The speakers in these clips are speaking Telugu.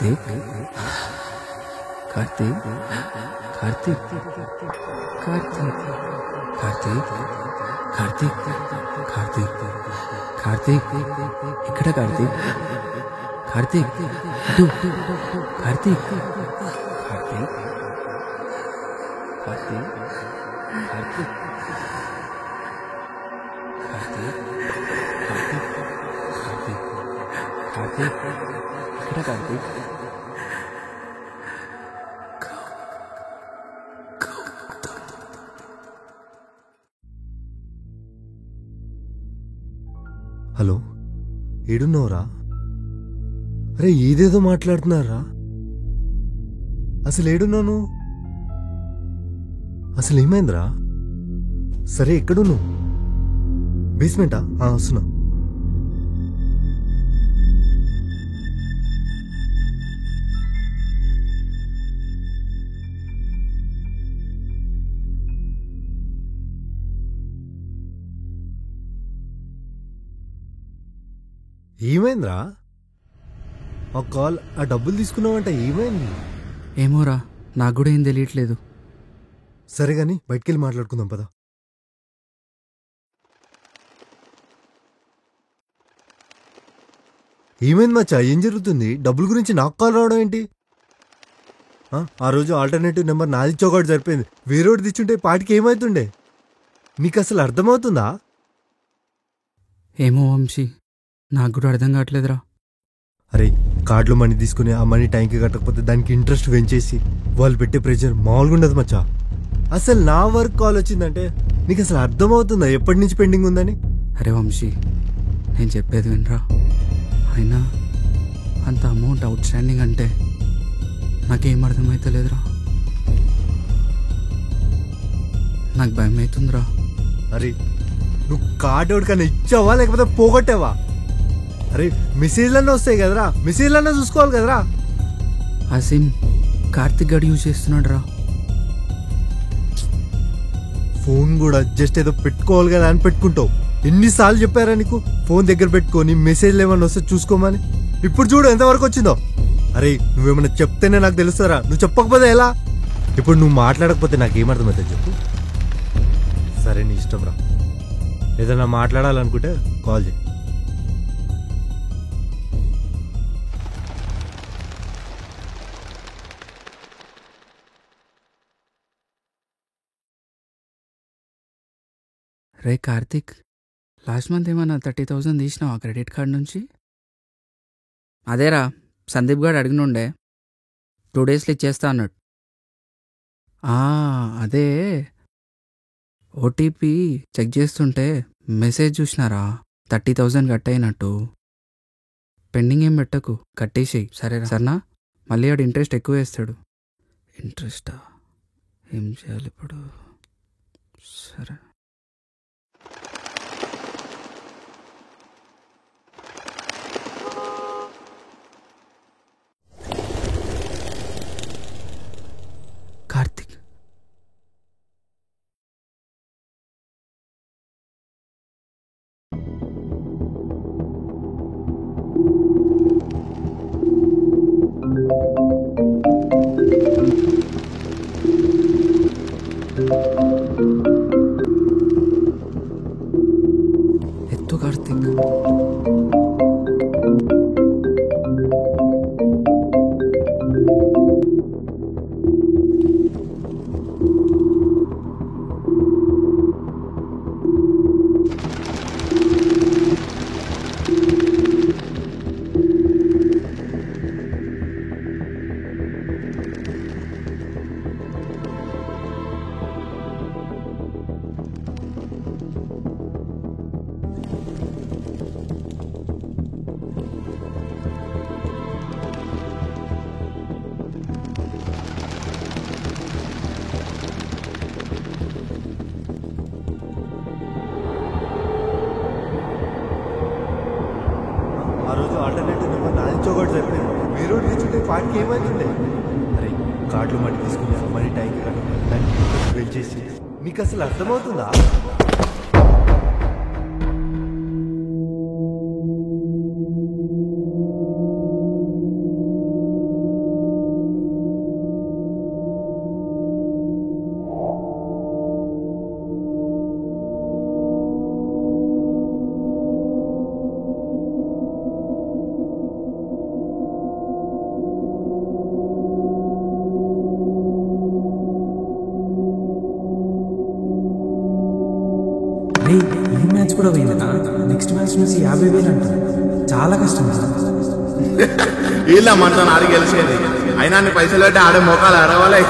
కార్తీక్ కార్తీక్ కార్తీక్ కార్తీక్ కార్తీక్ కార్తీక్ కార్తీక్ కార్తీక్ ఇక్కడ కార్తీక్ కార్తీక్ ఇటు కార్తీక్ కార్తీక్ కార్తీక్ కార్తీక్ కార్తీక్ కార్తీక్ కార్తీక్ కార్తీక్ ఇక్కడ కార్తీక్ హలో ఏడున్నావురా? అరే ఏదేదో మాట్లాడుతున్నారా? అసలు ఏడున్నాను? అసలు ఏమైందిరా? సరే ఎక్కడు నువ్వు? బేస్మెంటా? వస్తున్నా. ఏమైందిరా? ఆ కాల్ ఆ డబ్బులు తీసుకున్నావంట, ఏమైంది? ఏమోరా, నాకు కూడా ఏం తెలియట్లేదు. సరే గాని బయటికెళ్ళి మాట్లాడుకుందాం పదా. ఏమైంది మచ్చా? ఏం జరుగుతుంది? డబ్బుల గురించి నాకు కాల్ రావడం ఏంటి? ఆ రోజు ఆల్టర్నేటివ్ నెంబర్ నాది చౌకటి సరిపోయింది. వేరేవాడు తెచ్చుంటే పాటికి ఏమవుతుండే? నీకు అసలు అర్థమవుతుందా? ఏమో వంశీ, నాకు కూడా అర్థం కావట్లేదురా. అరే కార్డులో మనీ తీసుకుని ఆ మనీ టైంకి కట్టకపోతే దానికి ఇంట్రెస్ట్ పెంచేసి వాళ్ళు పెట్టే ప్రెషర్ మామూలుగా ఉండదు మచ్చా. అసలు నా వర్క్ కాల్ వచ్చిందంటే నీకు అసలు అర్థమవుతుందా ఎప్పటి నుంచి పెండింగ్ ఉందని? అరే వంశీ, నేను చెప్పేది వినరా. అయినా అంత అమౌంట్ అవుట్ స్టాండింగ్ అంటే నాకేం అర్థమవుతలేదురా. నాకు భయం అవుతుందిరా. అరే నువ్వు కార్డు ఎవరికైనా ఇచ్చావా లేకపోతే పోగొట్టావా? అరే మెసేజ్లన్నా వస్తాయి కదరా, మెసేజ్లన్నా చూసుకోవాలి కదరా. ఆ సిమ్ కార్తిక్ గడి యూజ్ చేస్తున్నాడు రా. ఫోన్ కూడా జస్ట్ ఏదో పెట్టుకోవాలి కదా అని పెట్టుకుంటావు. ఎన్నిసార్లు చెప్పారా నీకు ఫోన్ దగ్గర పెట్టుకొని మెసేజ్లు ఏమన్నా వస్తే చూసుకోమని? ఇప్పుడు చూడు ఎంతవరకు వచ్చిందో. అరే నువ్వేమన్నా చెప్తేనే నాకు తెలుస్తారా, నువ్వు చెప్పకపోతే ఎలా? ఇప్పుడు నువ్వు మాట్లాడకపోతే నాకేమర్థమవుతుంది చెప్పు. సరే నీ ఇష్టం రా, ఏదైనా మాట్లాడాలనుకుంటే కాల్ చేయి. రే కార్తిక్, లాస్ట్ మంత్ ఏమన్నా 30,000 తీసినావా క్రెడిట్ కార్డ్ నుంచి? అదేరా, సందీప్ గారు అడిగినుండే 2 డేస్లో ఇచ్చేస్తా అన్నాడు. అదే ఓటీపీ చెక్ చేస్తుంటే మెసేజ్ చూసినారా, 30,000 కట్ అయినట్టు. పెండింగ్ ఏం పెట్టకు, కట్టేసేయి సరేనా? సరేనా? మళ్ళీ వాడు ఇంట్రెస్ట్ ఎక్కువ వేస్తాడు. ఇంట్రెస్టా? ఏం చేయాలి ఇప్పుడు? సరే కార్తిక్, ఎత్తు కార్తిక్. ఆ రోజు ఆల్టర్నేటివ్ నెంబర్ నాది చౌకటి సరిపోయింది. వేరేవాడు తెచ్చుంటే పాటికి ఏమవుతుండే? అరే కార్డులో మనీ తీసుకుని ఆ మనీ టైంకి కట్టకపోతే దానికి ఇంట్రెస్ట్ పెంచేసి నీకు అసలు అర్థమవుతుందా? బ్యాచ్ కూడా పోయిందనా? నెక్స్ట్ బ్యాచ్ నుంచి 50,000 అంట. చాలా కష్టం సార్. వీళ్ళ మనతో ఆడి గెలిచేది, అయినా అన్ని పైసలు పెట్టి ఆడే మోకాలు అరవాలే.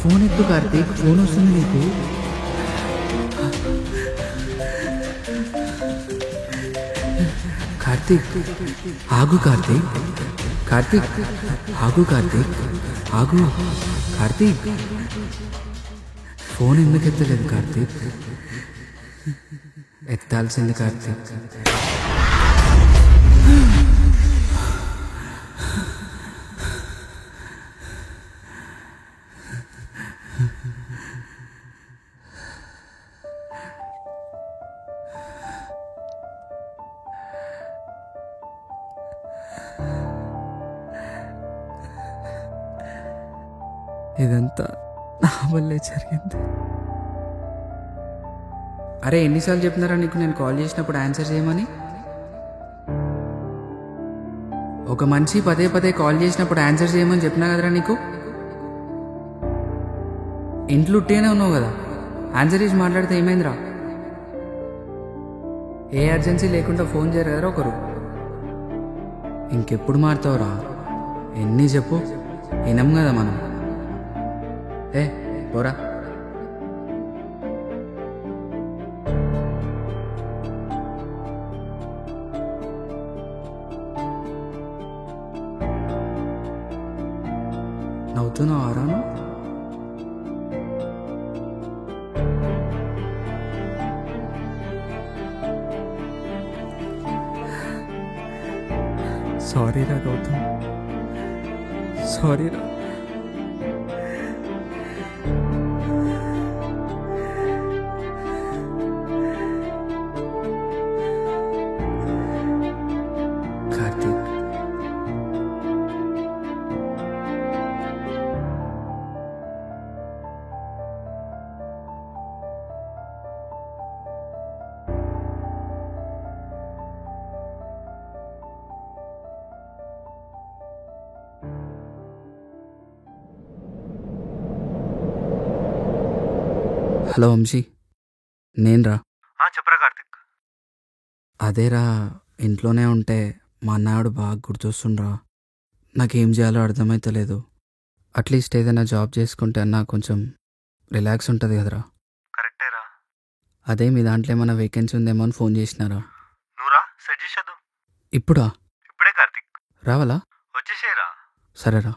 ఫోన్ ఎత్తు కార్తీక్, ఫోన్ వస్తుంది నీకు. కార్తీక్ ఆగు, కార్తీక్ కార్తీక్ ఆగు, కార్తీక్ ఆగు, కార్తీక్ ఫోన్ ఎందుకు ఎత్తలేదు కార్తీక్? ఎత్తాల్సింది కార్తీక్. ఇదంతా నా వల్లే జరిగింది. అరే ఎన్నిసార్లు చెప్పినారా నీకు నేను కాల్ చేసినప్పుడు ఆన్సర్ చేయమని? ఒక మనిషి పదే పదే కాల్ చేసినప్పుడు ఆన్సర్ చేయమని చెప్పినా కదరా నీకు? ఇంట్లో ఉట్టేనే ఉన్నావు కదా, ఆన్సర్ చేసి మాట్లాడితే ఏమైందిరా? ఏ అర్జెన్సీ లేకుండా ఫోన్ చేయరు కదరా ఒకరు. ఇంకెప్పుడు మారుతావురా? ఎన్ని చెప్పు, వినం కదా మనం. ఏ పోరా. నవ్వుతున్నావు ఆరాను? సారీ రా గౌతమ్, సారీ రా. కార్తీక్ హలో వంశీ, నేనురా. చెప్పరా కార్తిక్. అదేరా, ఇంట్లోనే ఉంటే మా అన్నాడు బాగా గుర్తొస్తుండ్రా. నాకేం చేయాలో అర్థమైతలేదు. అట్లీస్ట్ ఏదైనా జాబ్ చేసుకుంటే అన్నా కొంచెం రిలాక్స్ ఉంటుంది కదరా. కరెక్టేరా. అదే మీ దాంట్లో ఏమైనా వేకెన్సీ ఉందేమో అని ఫోన్ చేసినారా. నువ్వురా, సెట్ చేసేద్దాం. ఇప్పుడా? ఇప్పుడే కార్తిక్. రావాలా? వచ్చేసేరా. సరేరా.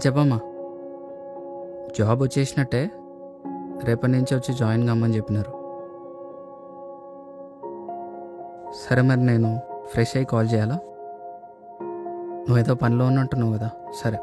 చెప్పమ్మా. జాబ్ వచ్చేసినట్టే, రేపటి నుంచి వచ్చి జాయిన్ కమ్మని చెప్పినారు. సరే మరి నేను ఫ్రెష్ అయ్యి కాల్ చేయాలా? నువ్వేదో పనిలో ఉన్నట్టున్నావు కదా. సరే.